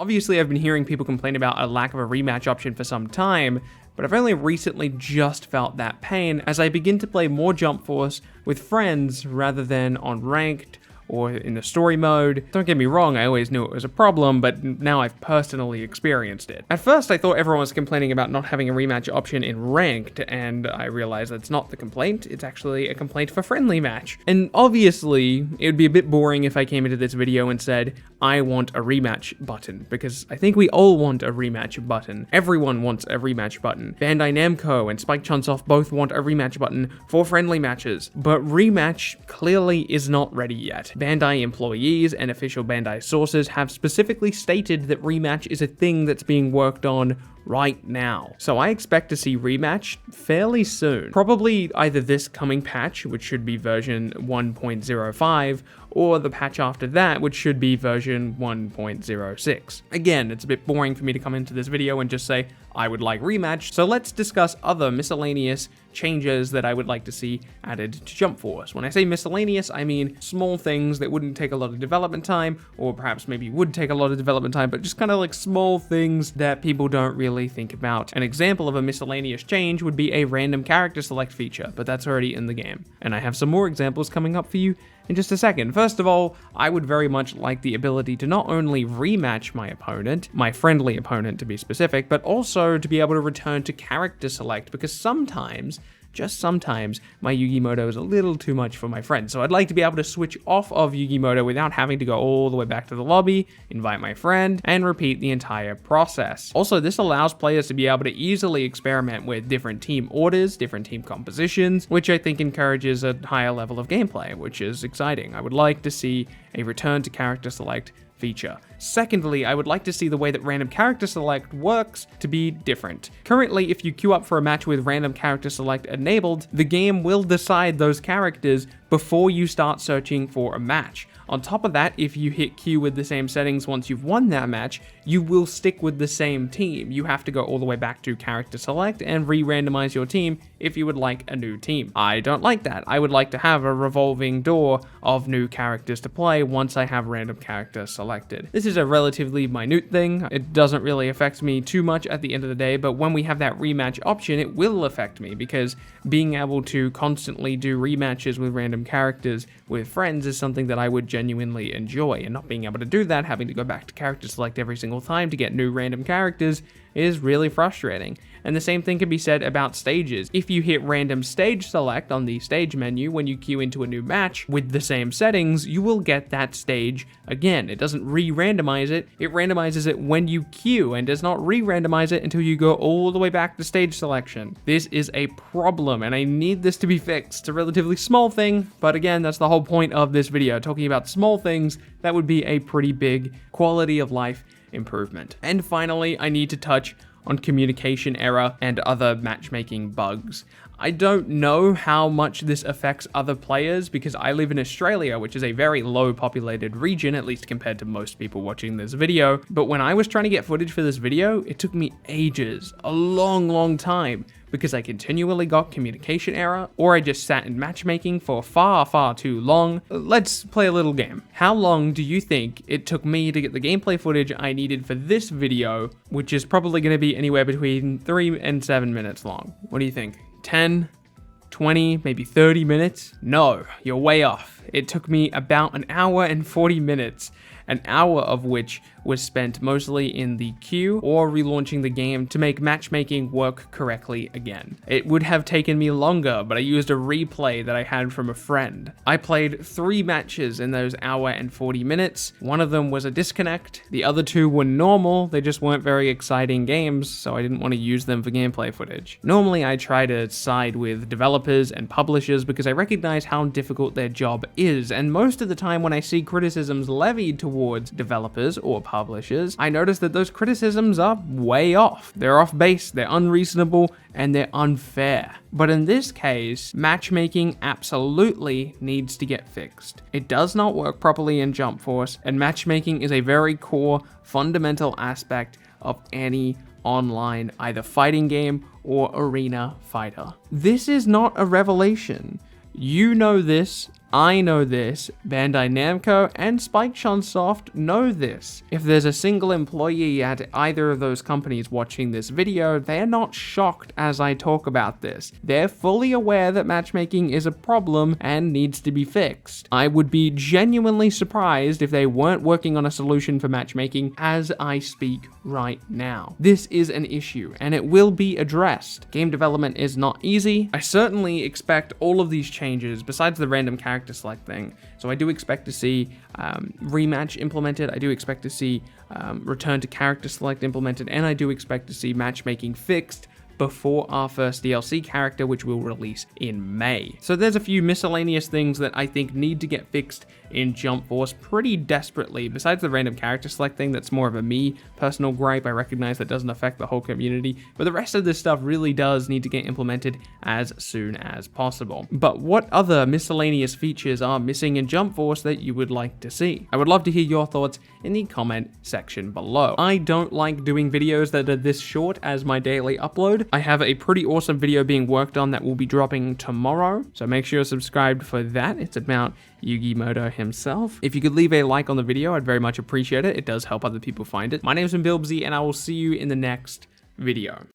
Obviously, I've been hearing people complain about a lack of a rematch option for some time, but I've only recently just felt that pain as I begin to play more Jump Force with friends rather than on ranked or in the story mode. Don't get me wrong, I always knew it was a problem, but now I've personally experienced it. At first, I thought everyone was complaining about not having a rematch option in ranked, and I realized that's not the complaint, it's actually a complaint for friendly match. And obviously, it would be a bit boring if I came into this video and said, I want a rematch button, because I think we all want a rematch button. Everyone wants a rematch button. Bandai Namco and Spike Chunsoft both want a rematch button for friendly matches, but rematch clearly is not ready yet. Bandai employees and official Bandai sources have specifically stated that rematch is a thing that's being worked on right now. So I expect to see rematch fairly soon. Probably either this coming patch, which should be version 1.05, or the patch after that, which should be version 1.06. Again, it's a bit boring for me to come into this video and just say, I would like rematch, so let's discuss other miscellaneous changes that I would like to see added to Jump Force. When I say miscellaneous, I mean small things that wouldn't take a lot of development time, or perhaps maybe would take a lot of development time, but just kind of like small things that people don't really think about. An example of a miscellaneous change would be a random character select feature, but that's already in the game. And I have some more examples coming up for you in just a second. First of all, I would very much like the ability to not only rematch my opponent, my friendly opponent to be specific, but also to be able to return to character select, because sometimes, just sometimes, my Yugimoto is a little too much for my friend. So I'd like to be able to switch off of Yugimoto without having to go all the way back to the lobby, invite my friend, and repeat the entire process. Also, this allows players to be able to easily experiment with different team orders, different team compositions, which I think encourages a higher level of gameplay, which is exciting. I would like to see a return to character select feature. Secondly, I would like to see the way that random character select works to be different. Currently, if you queue up for a match with random character select enabled, the game will decide those characters before you start searching for a match. On top of that, if you hit Q with the same settings once you've won that match, you will stick with the same team. You have to go all the way back to character select and re-randomize your team if you would like a new team. I don't like that. I would like to have a revolving door of new characters to play once I have random character selected. This is a relatively minute thing. It doesn't really affect me too much at the end of the day, but when we have that rematch option, it will affect me, because being able to constantly do rematches with random characters with friends is something that I would genuinely enjoy, and not being able to do that, having to go back to character select every single time to get new random characters, is really frustrating. And the same thing can be said about stages. If you hit random stage select on the stage menu when you queue into a new match with the same settings, you will get that stage again. It doesn't re-randomize it, it randomizes it when you queue and does not re-randomize it until you go all the way back to stage selection. This is a problem, and I need this to be fixed. It's a relatively small thing, but again, that's the whole point of this video, talking about small things that would be a pretty big quality of life improvement. And finally, I need to touch on communication error and other matchmaking bugs. I don't know how much this affects other players, because I live in Australia, which is a very low populated region, at least compared to most people watching this video. But when I was trying to get footage for this video, it took me ages, a long time, because I continually got communication error, or I just sat in matchmaking for far too long. Let's play a little game. How long do you think it took me to get the gameplay footage I needed for this video, which is probably going to be anywhere between 3 and 7 minutes long? What do you think? 10, 20, maybe 30 minutes? No, you're way off. It took me about an hour and 40 minutes, an hour of which was spent mostly in the queue or relaunching the game to make matchmaking work correctly again. It would have taken me longer, but I used a replay that I had from a friend. I played 3 matches in those hour and 40 minutes. One of them was a disconnect. The other 2 were normal. They just weren't very exciting games, so I didn't want to use them for gameplay footage. Normally, I try to side with developers and publishers because I recognize how difficult their job is, and most of the time when I see criticisms levied towards developers or publishers, I notice that those criticisms are way off. They're off base, they're unreasonable, and they're unfair. But in this case, matchmaking absolutely needs to get fixed. It does not work properly in Jump Force, and matchmaking is a very core, fundamental aspect of any online either fighting game or arena fighter. This is not a revelation. You know this, I know this, Bandai Namco and Spike Chunsoft know this. If there's a single employee at either of those companies watching this video, they're not shocked as I talk about this. They're fully aware that matchmaking is a problem and needs to be fixed. I would be genuinely surprised if they weren't working on a solution for matchmaking as I speak right now. This is an issue and it will be addressed. Game development is not easy. I certainly expect all of these changes, besides the random character select thing. So I do expect to see rematch implemented. I do expect to see return to character select implemented, and I do expect to see matchmaking fixed before our first DLC character, which will release in May. So there's a few miscellaneous things that I think need to get fixed in Jump Force pretty desperately. Besides the random character select thing, that's more of a me personal gripe. I recognize that doesn't affect the whole community, but the rest of this stuff really does need to get implemented as soon as possible. But what other miscellaneous features are missing in Jump Force that you would like to see? I would love to hear your thoughts in the comment section below. I don't like doing videos that are this short as my daily upload. I have a pretty awesome video being worked on that will be dropping tomorrow, so make sure you're subscribed for that. It's about Yugi Moto himself. If you could leave a like on the video, I'd very much appreciate it. It does help other people find it. My name's been Bilbzy, and I will see you in the next video.